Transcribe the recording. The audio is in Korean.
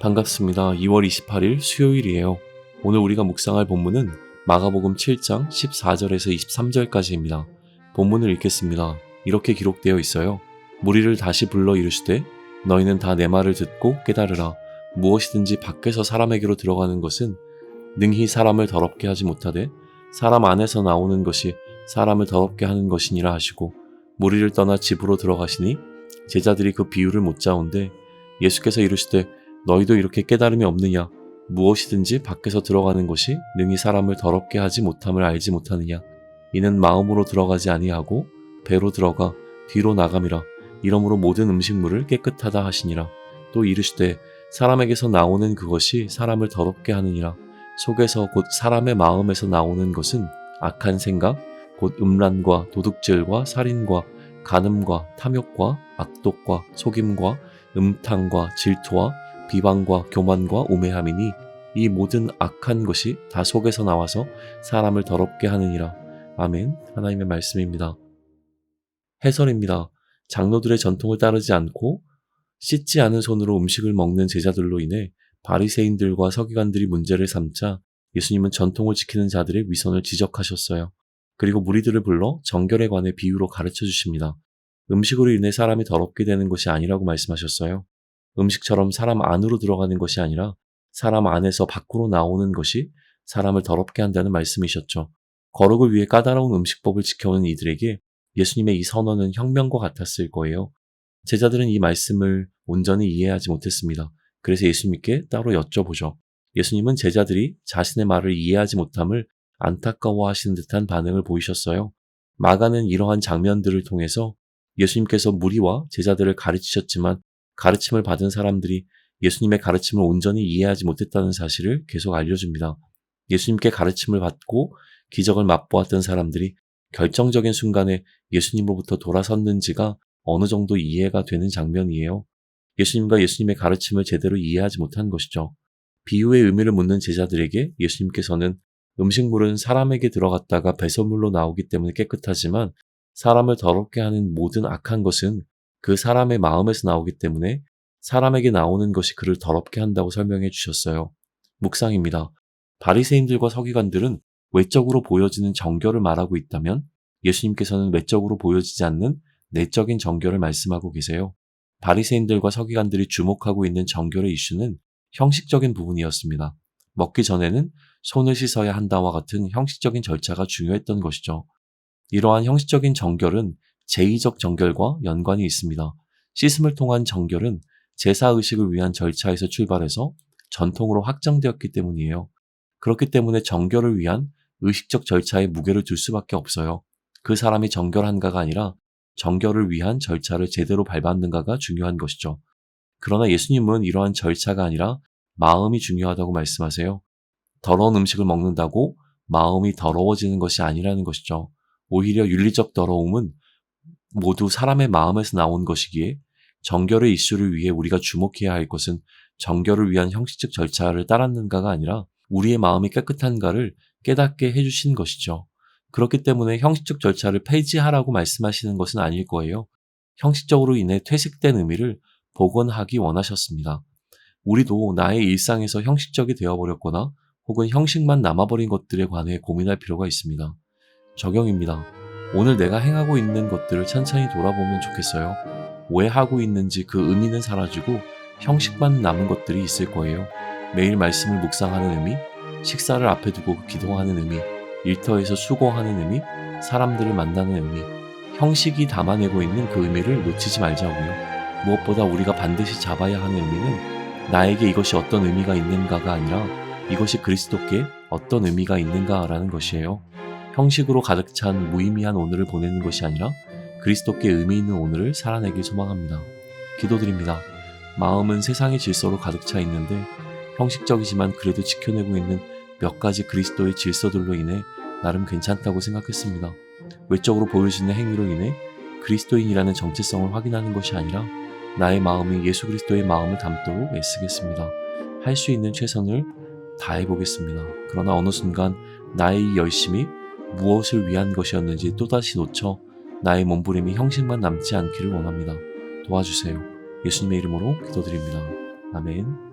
반갑습니다. 2월 28일 수요일이에요. 오늘 우리가 묵상할 본문은 마가복음 7장 14절에서 23절까지입니다. 본문을 읽겠습니다. 이렇게 기록되어 있어요. 무리를 다시 불러 이르시되 너희는 다 내 말을 듣고 깨달으라. 무엇이든지 밖에서 사람에게로 들어가는 것은 능히 사람을 더럽게 하지 못하되 사람 안에서 나오는 것이 사람을 더럽게 하는 것이니라 하시고 무리를 떠나 집으로 들어가시니 제자들이 그 비유를 못 잡은데 예수께서 이르시되 너희도 이렇게 깨달음이 없느냐? 무엇이든지 밖에서 들어가는 것이 능히 사람을 더럽게 하지 못함을 알지 못하느냐? 이는 마음으로 들어가지 아니하고 배로 들어가 뒤로 나감이라. 이러므로 모든 음식물을 깨끗하다 하시니라. 또 이르시되 사람에게서 나오는 그것이 사람을 더럽게 하느니라. 속에서 곧 사람의 마음에서 나오는 것은 악한 생각, 곧 음란과 도둑질과 살인과 간음과 탐욕과 악독과 속임과 음탕과 질투와 비방과 교만과 우매함이니 이 모든 악한 것이 다 속에서 나와서 사람을 더럽게 하느니라. 아멘. 하나님의 말씀입니다. 해설입니다. 장로들의 전통을 따르지 않고 씻지 않은 손으로 음식을 먹는 제자들로 인해 바리새인들과 서기관들이 문제를 삼자 예수님은 전통을 지키는 자들의 위선을 지적하셨어요. 그리고 무리들을 불러 정결에 관해 비유로 가르쳐 주십니다. 음식으로 인해 사람이 더럽게 되는 것이 아니라고 말씀하셨어요. 음식처럼 사람 안으로 들어가는 것이 아니라 사람 안에서 밖으로 나오는 것이 사람을 더럽게 한다는 말씀이셨죠. 거룩을 위해 까다로운 음식법을 지켜오는 이들에게 예수님의 이 선언은 혁명과 같았을 거예요. 제자들은 이 말씀을 온전히 이해하지 못했습니다. 그래서 예수님께 따로 여쭤보죠. 예수님은 제자들이 자신의 말을 이해하지 못함을 안타까워하시는 듯한 반응을 보이셨어요. 마가는 이러한 장면들을 통해서 예수님께서 무리와 제자들을 가르치셨지만 가르침을 받은 사람들이 예수님의 가르침을 온전히 이해하지 못했다는 사실을 계속 알려줍니다. 예수님께 가르침을 받고 기적을 맛보았던 사람들이 결정적인 순간에 예수님으로부터 돌아섰는지가 어느 정도 이해가 되는 장면이에요. 예수님과 예수님의 가르침을 제대로 이해하지 못한 것이죠. 비유의 의미를 묻는 제자들에게 예수님께서는 음식물은 사람에게 들어갔다가 배설물로 나오기 때문에 깨끗하지만 사람을 더럽게 하는 모든 악한 것은 그 사람의 마음에서 나오기 때문에 사람에게 나오는 것이 그를 더럽게 한다고 설명해 주셨어요. 묵상입니다. 바리새인들과 서기관들은 외적으로 보여지는 정결을 말하고 있다면 예수님께서는 외적으로 보여지지 않는 내적인 정결을 말씀하고 계세요. 바리새인들과 서기관들이 주목하고 있는 정결의 이슈는 형식적인 부분이었습니다. 먹기 전에는 손을 씻어야 한다와 같은 형식적인 절차가 중요했던 것이죠. 이러한 형식적인 정결은 제의적 정결과 연관이 있습니다. 씻음을 통한 정결은 제사의식을 위한 절차에서 출발해서 전통으로 확장되었기 때문이에요. 그렇기 때문에 정결을 위한 의식적 절차에 무게를 둘 수밖에 없어요. 그 사람이 정결한가가 아니라 정결을 위한 절차를 제대로 밟았는가가 중요한 것이죠. 그러나 예수님은 이러한 절차가 아니라 마음이 중요하다고 말씀하세요. 더러운 음식을 먹는다고 마음이 더러워지는 것이 아니라는 것이죠. 오히려 윤리적 더러움은 모두 사람의 마음에서 나온 것이기에 정결의 이슈를 위해 우리가 주목해야 할 것은 정결을 위한 형식적 절차를 따랐는가가 아니라 우리의 마음이 깨끗한가를 깨닫게 해주신 것이죠. 그렇기 때문에 형식적 절차를 폐지하라고 말씀하시는 것은 아닐 거예요. 형식적으로 인해 퇴색된 의미를 복원하기 원하셨습니다. 우리도 나의 일상에서 형식적이 되어버렸거나 혹은 형식만 남아버린 것들에 관해 고민할 필요가 있습니다. 적용입니다. 오늘 내가 행하고 있는 것들을 천천히 돌아보면 좋겠어요. 왜 하고 있는지 그 의미는 사라지고 형식만 남은 것들이 있을 거예요. 매일 말씀을 묵상하는 의미, 식사를 앞에 두고 기도하는 의미, 일터에서 수고하는 의미, 사람들을 만나는 의미, 형식이 담아내고 있는 그 의미를 놓치지 말자고요. 무엇보다 우리가 반드시 잡아야 하는 의미는 나에게 이것이 어떤 의미가 있는가가 아니라 이것이 그리스도께 어떤 의미가 있는가라는 것이에요. 형식으로 가득 찬 무의미한 오늘을 보내는 것이 아니라 그리스도께 의미 있는 오늘을 살아내길 소망합니다. 기도드립니다. 마음은 세상의 질서로 가득 차 있는데 형식적이지만 그래도 지켜내고 있는 몇 가지 그리스도의 질서들로 인해 나름 괜찮다고 생각했습니다. 외적으로 보여지는 행위로 인해 그리스도인이라는 정체성을 확인하는 것이 아니라 나의 마음이 예수 그리스도의 마음을 담도록 애쓰겠습니다. 할 수 있는 최선을 다해보겠습니다. 그러나 어느 순간 나의 이 열심이 무엇을 위한 것이었는지 또다시 놓쳐 나의 몸부림이 형식만 남지 않기를 원합니다. 도와주세요. 예수님의 이름으로 기도드립니다. 아멘.